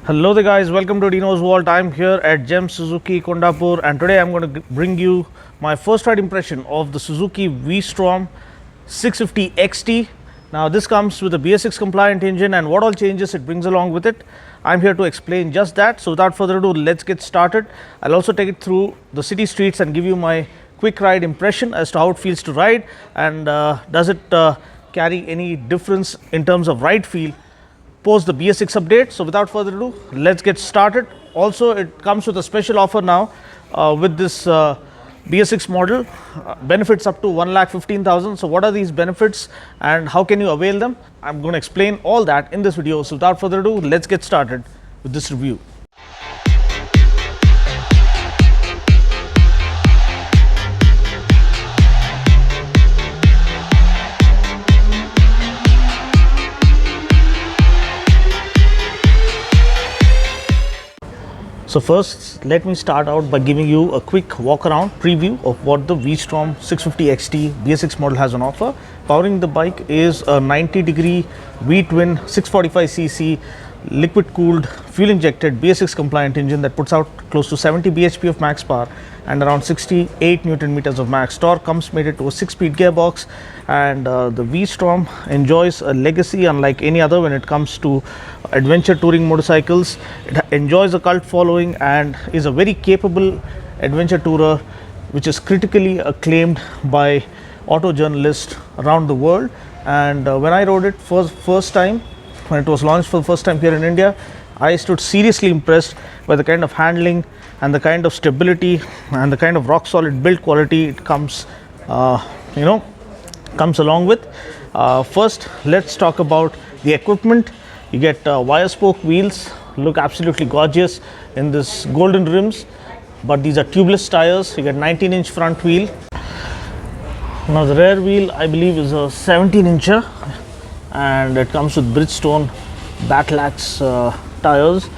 Hello there guys, welcome to Dino's Vault. I'm here at GEM Suzuki Kondapur and today I'm going to bring you my first ride impression of the Suzuki V-Strom 650 XT. Now this comes with a BS6 compliant engine and what all changes it brings along with it. I'm here to explain just that. So without further ado, let's get started. I'll also take it through the city streets and give you my quick ride impression as to how it feels to ride and does it carry any difference in terms of ride feel post the BS6 update. So without further ado, let's get started. Also, it comes with a special offer now with this BS6 model, benefits up to 1,15,000. So what are these benefits and how can you avail them? I'm going to explain all that in this video. So without further ado, let's get started with this review. So first, let me start out by giving you a quick walk around preview of what the V-Strom 650 XT BS6 model has on offer. Powering the bike is a 90-degree V-twin 645cc liquid cooled fuel injected BS6 compliant engine that puts out close to 70 bhp of max power and around 68 newton meters of max torque. Comes mated to a 6-speed gearbox, and the V-Strom enjoys a legacy unlike any other when it comes to adventure touring motorcycles. It enjoys a cult following and is a very capable adventure tourer which is critically acclaimed by auto journalists around the world. And when I rode it for the first time, when it was launched for the first time here in India, I stood seriously impressed by the kind of handling and the kind of stability and the kind of rock solid build quality it comes along with. First, let's talk about the equipment. You get wire spoke wheels, look absolutely gorgeous in this golden rims, but these are tubeless tires. You get 19-inch front wheel. Now the rear wheel I believe is a 17-incher and it comes with Bridgestone Battlax tires,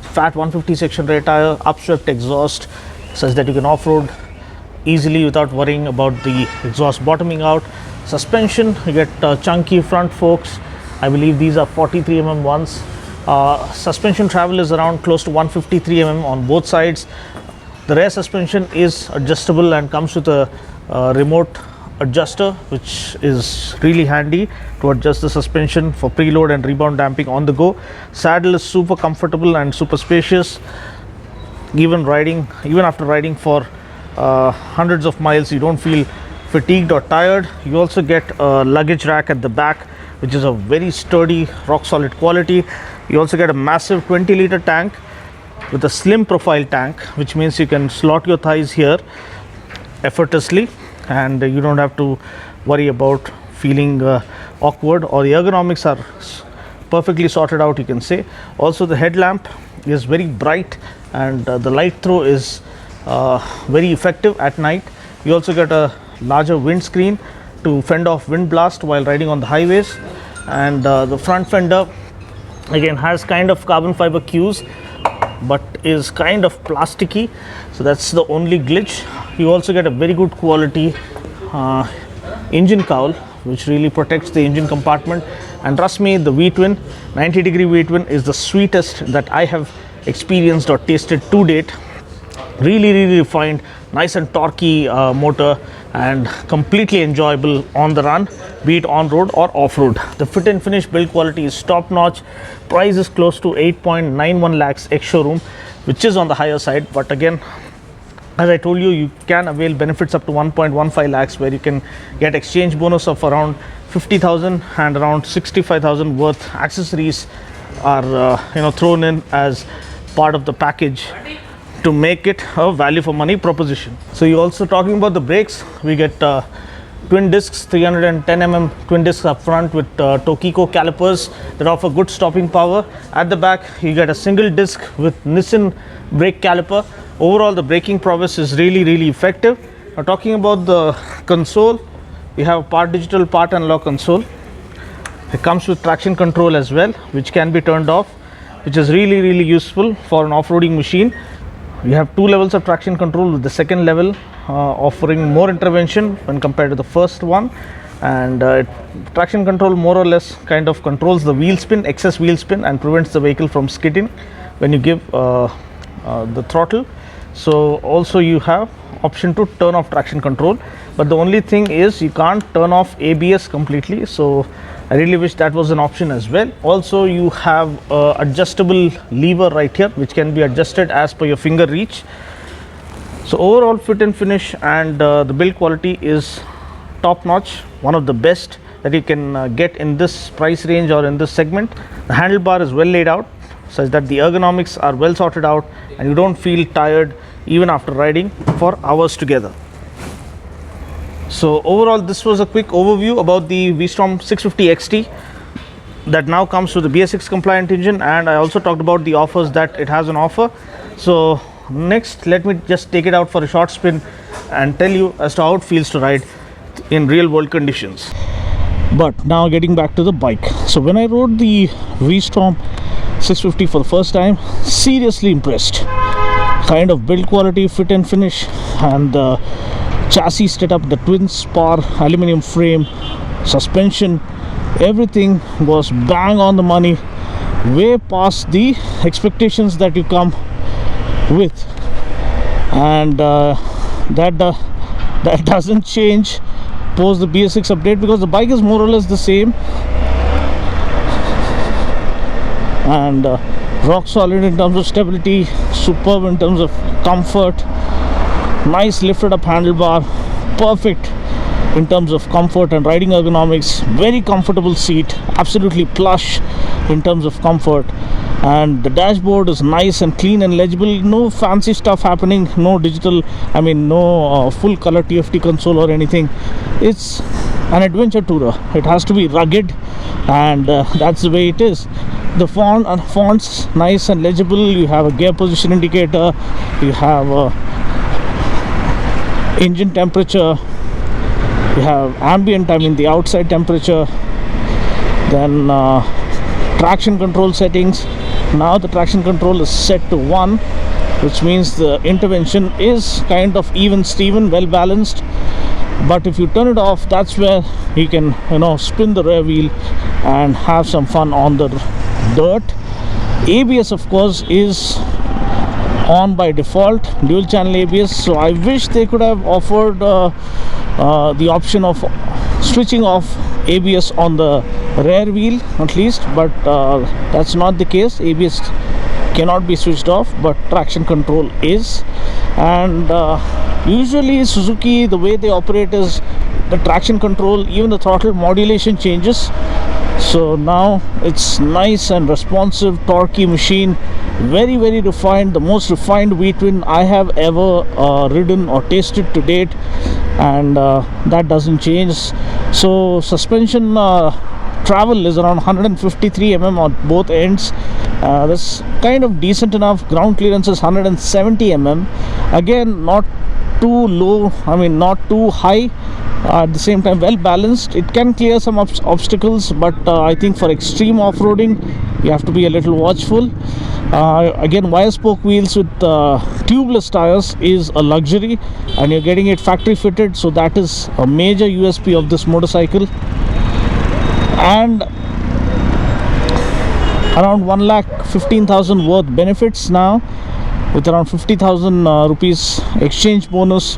fat 150 section rear tire, upswept exhaust such that you can off-road easily without worrying about the exhaust bottoming out. Suspension, you get chunky front forks. I believe these are 43mm ones. Suspension travel is around close to 153mm on both sides. The rear suspension is adjustable and comes with a remote adjuster, which is really handy to adjust the suspension for preload and rebound damping on the go. Saddle is super comfortable and super spacious. Even after riding for hundreds of miles, you don't feel fatigued or tired. You also get a luggage rack at the back, which is a very sturdy, rock solid quality. You also get a massive 20-liter tank with a slim profile tank, which means you can slot your thighs here effortlessly and you don't have to worry about feeling awkward, or the ergonomics are perfectly sorted out, you can say. Also, the headlamp is very bright and the light throw is very effective at night. You also get a larger windscreen to fend off wind blast while riding on the highways, and the front fender again has kind of carbon fiber cues but is kind of plasticky, so that's the only glitch. You also get a very good quality engine cowl which really protects the engine compartment, and trust me, the V-twin 90-degree V-twin is the sweetest that I have experienced or tasted to date. Really refined, nice and torquey motor and completely enjoyable on the run, be it on road or off road. The fit and finish build quality is top notch. Price is close to 8.91 lakhs ex showroom, which is on the higher side, but again, as I told you, you can avail benefits up to 1.15 lakhs where you can get exchange bonus of around 50,000 and around 65,000 worth accessories are thrown in as part of the package to make it a value for money proposition. So you're also talking about the brakes. We get twin discs, 310mm twin discs up front with Tokiko calipers that offer good stopping power. At the back, you get a single disc with Nissin brake caliper. Overall, the braking prowess is really effective. Now talking about the console, we have a part digital, part analog console. It comes with traction control as well, which can be turned off, which is really useful for an off-roading machine. We have two levels of traction control, with the second level offering more intervention when compared to the first one. and traction control more or less kind of controls the wheel spin, excess wheel spin, and prevents the vehicle from skidding when you give the throttle. So also you have option to turn off traction control, but the only thing is you can't turn off ABS completely, so I really wish that was an option as well. Also you have adjustable lever right here which can be adjusted as per your finger reach. So overall fit and finish and the build quality is top notch, one of the best that you can get in this price range or in this segment. The handlebar is well laid out such that the ergonomics are well sorted out and you don't feel tired even after riding for hours together. So overall this was a quick overview about the V-Strom 650 XT that now comes with the BS6 compliant engine, and I also talked about the offers that it has on offer. So next let me just take it out for a short spin and tell you as to how it feels to ride in real world conditions. But now getting back to the bike, so when I rode the V-Strom 650 for the first time, seriously impressed. Kind of build quality, fit and finish, and the chassis setup, the twin spar aluminum frame, suspension, everything was bang on the money, way past the expectations that you come with, and that doesn't change post the BS6 update because the bike is more or less the same, and rock solid in terms of stability, superb in terms of comfort, nice lifted up handlebar, perfect in terms of comfort and riding ergonomics, very comfortable seat, absolutely plush in terms of comfort, and the dashboard is nice and clean and legible, no fancy stuff happening, no digital, no full color TFT console or anything. It's an adventure tourer, it has to be rugged, and that's the way it is. The font's nice and legible, you have a gear position indicator, you have engine temperature, you have ambient, the outside temperature, then traction control settings. Now the traction control is set to 1, which means the intervention is kind of even Steven, well balanced. But if you turn it off, that's where you can spin the rear wheel and have some fun on the dirt. ABS of course is on by default, dual channel ABS, so I wish they could have offered the option of switching off ABS on the rear wheel at least, but that's not the case. ABS cannot be switched off, but traction control is. And usually Suzuki, the way they operate is the traction control, even the throttle modulation changes. So now it's nice and responsive, torquey machine, very refined, the most refined V-twin I have ever ridden or tasted to date, and that doesn't change. So suspension travel is around 153 mm on both ends. That's kind of decent enough. Ground clearance is 170 mm, again not too low, not too high, at the same time well balanced. It can clear some obstacles, but I think for extreme off-roading you have to be a little watchful. Again, wire spoke wheels with tubeless tires is a luxury, and you're getting it factory fitted, so that is a major USP of this motorcycle. And around 1,15,000 worth benefits now, with around 50,000 rupees exchange bonus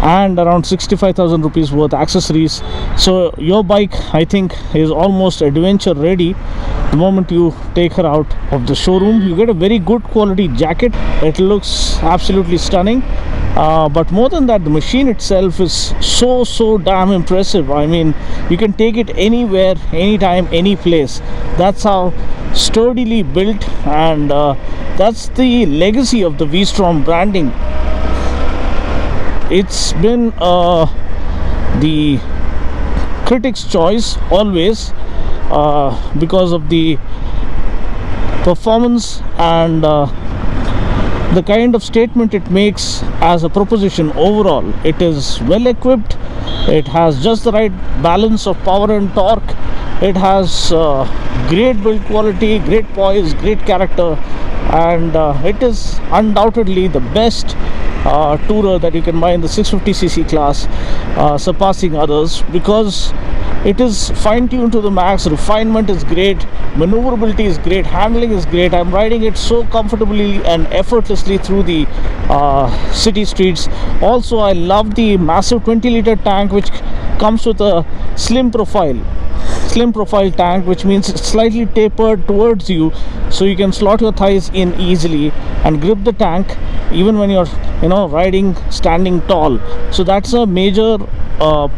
and around 65,000 rupees worth accessories. So your bike, I think, is almost adventure ready. The moment you take her out of the showroom, you get a very good quality jacket. It looks absolutely stunning, but more than that, the machine itself is so damn impressive. You can take it anywhere, anytime, any place. That's how sturdily built, and that's the legacy of the V-Strom branding. It's been the critics' choice always, because of the performance and the kind of statement it makes as a proposition. Overall, it is well equipped, it has just the right balance of power and torque, it has great build quality, great poise, great character, and it is undoubtedly the best tourer that you can buy in the 650cc class, surpassing others, because it is fine-tuned to the max. Refinement is great, maneuverability is great, handling is great. I'm riding it so comfortably and effortlessly through the city streets. Also, I love the massive 20-liter tank, which comes with a slim profile tank, which means it's slightly tapered towards you, so you can slot your thighs in easily and grip the tank even when you're riding standing tall. So that's a major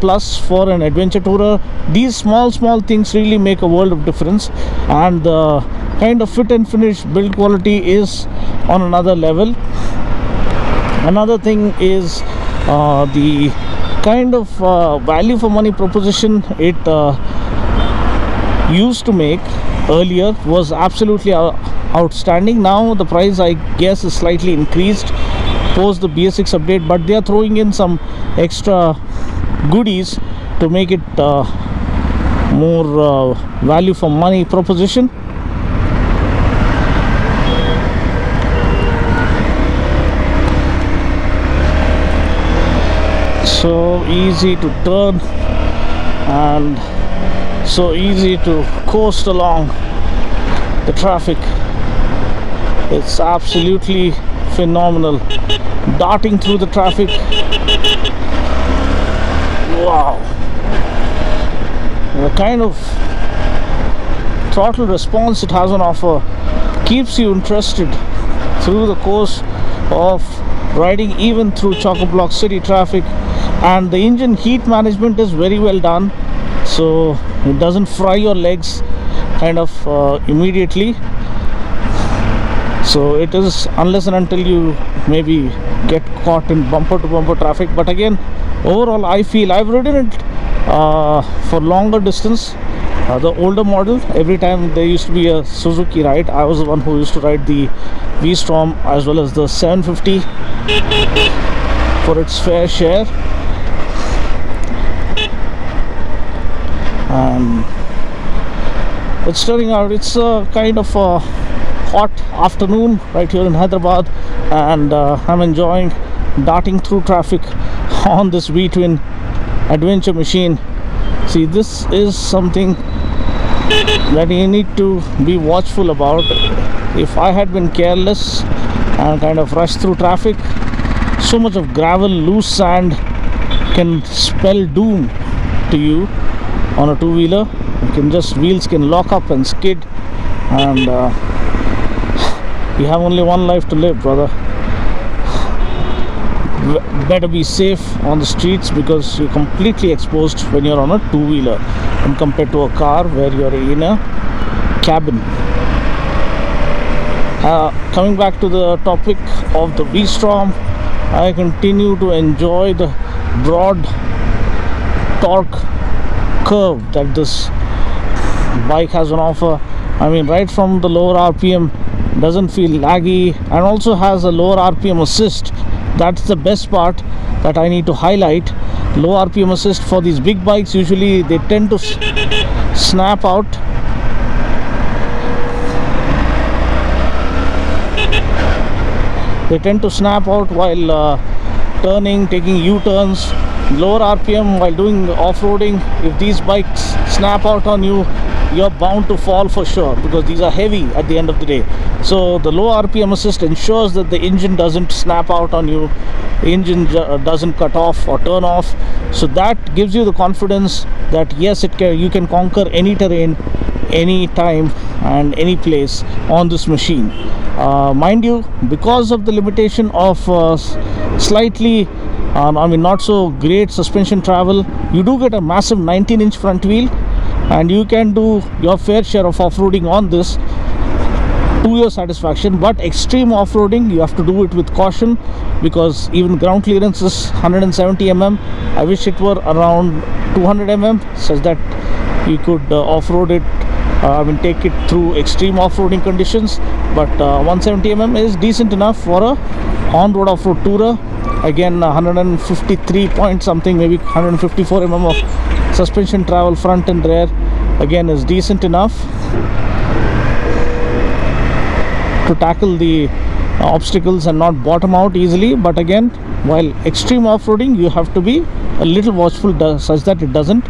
plus for an adventure tourer. These small things really make a world of difference, and the kind of fit and finish build quality is on another level. Another thing is the kind of value for money proposition it used to make earlier was absolutely outstanding. Now the price, I guess, is slightly increased post the BS6 update, but they are throwing in some extra goodies to make it more value for money proposition. So easy to turn and so easy to coast along the traffic. It's absolutely phenomenal, darting through the traffic. Wow, the kind of throttle response it has on offer keeps you interested through the course of riding, even through chock-a-block city traffic. And the engine heat management is very well done, so it doesn't fry your legs kind of immediately. So it is, unless and until you maybe get caught in bumper to bumper traffic. But again, overall I feel, I've ridden it for longer distance, the older model. Every time there used to be a Suzuki ride, I was the one who used to ride the V-Strom as well as the 750 for its fair share. And it's turning out, it's a kind of a hot afternoon right here in Hyderabad, and I'm enjoying darting through traffic on this V-twin adventure machine. See, this is something that you need to be watchful about. If I had been careless and kind of rushed through traffic, so much of gravel, loose sand can spell doom to you on a two-wheeler. You can just, wheels can lock up and skid, and you have only one life to live, brother. Better be safe on the streets, because you're completely exposed when you're on a two-wheeler, and compared to a car where you're in a cabin. Coming back to the topic of the V-Strom, I continue to enjoy the broad torque curve that this bike has on offer. I mean, right from the lower RPM, doesn't feel laggy, and also has a lower RPM assist. That's the best part that I need to highlight. Low RPM assist for these big bikes, usually they tend to snap out. They tend to snap out while turning, taking U-turns. Lower RPM while doing off-roading, if these bikes snap out on you, you're bound to fall for sure, because these are heavy at the end of the day. So the low RPM assist ensures that the engine doesn't snap out on you, the engine doesn't cut off or turn off. So that gives you the confidence that yes, you can conquer any terrain, any time and any place on this machine. Mind you, because of the limitation of slightly not so great suspension travel, you do get a massive 19-inch front wheel, and you can do your fair share of off-roading on this to your satisfaction. But extreme off-roading, you have to do it with caution, because even ground clearance is 170 mm. I wish it were around 200 mm, such that you could off-road it, take it through extreme off-roading conditions. But 170 mm is decent enough for a on-road off-road tourer. Again, 153 point something, maybe 154 mm of suspension travel front and rear, again, is decent enough to tackle the obstacles and not bottom out easily. But again, while extreme off-roading, you have to be a little watchful such that it doesn't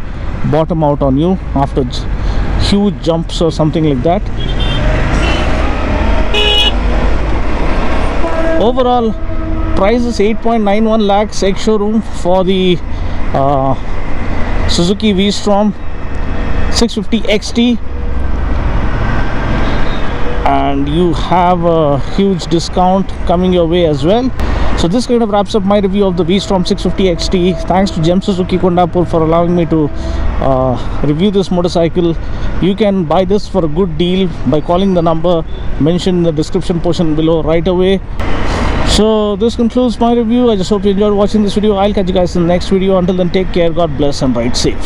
bottom out on you after huge jumps or something like that. Overall price is 8.91 lakhs ex showroom for the Suzuki V-Strom 650 XT, and you have a huge discount coming your way as well. So this kind of wraps up my review of the V-Strom 650 XT. Thanks to Gem Suzuki Kondapur for allowing me to review this motorcycle. You can buy this for a good deal by calling the number mentioned in the description portion below right away. So this concludes my review. I just hope you enjoyed watching this video. I'll catch you guys in the next video. Until then, take care, God bless, and ride safe.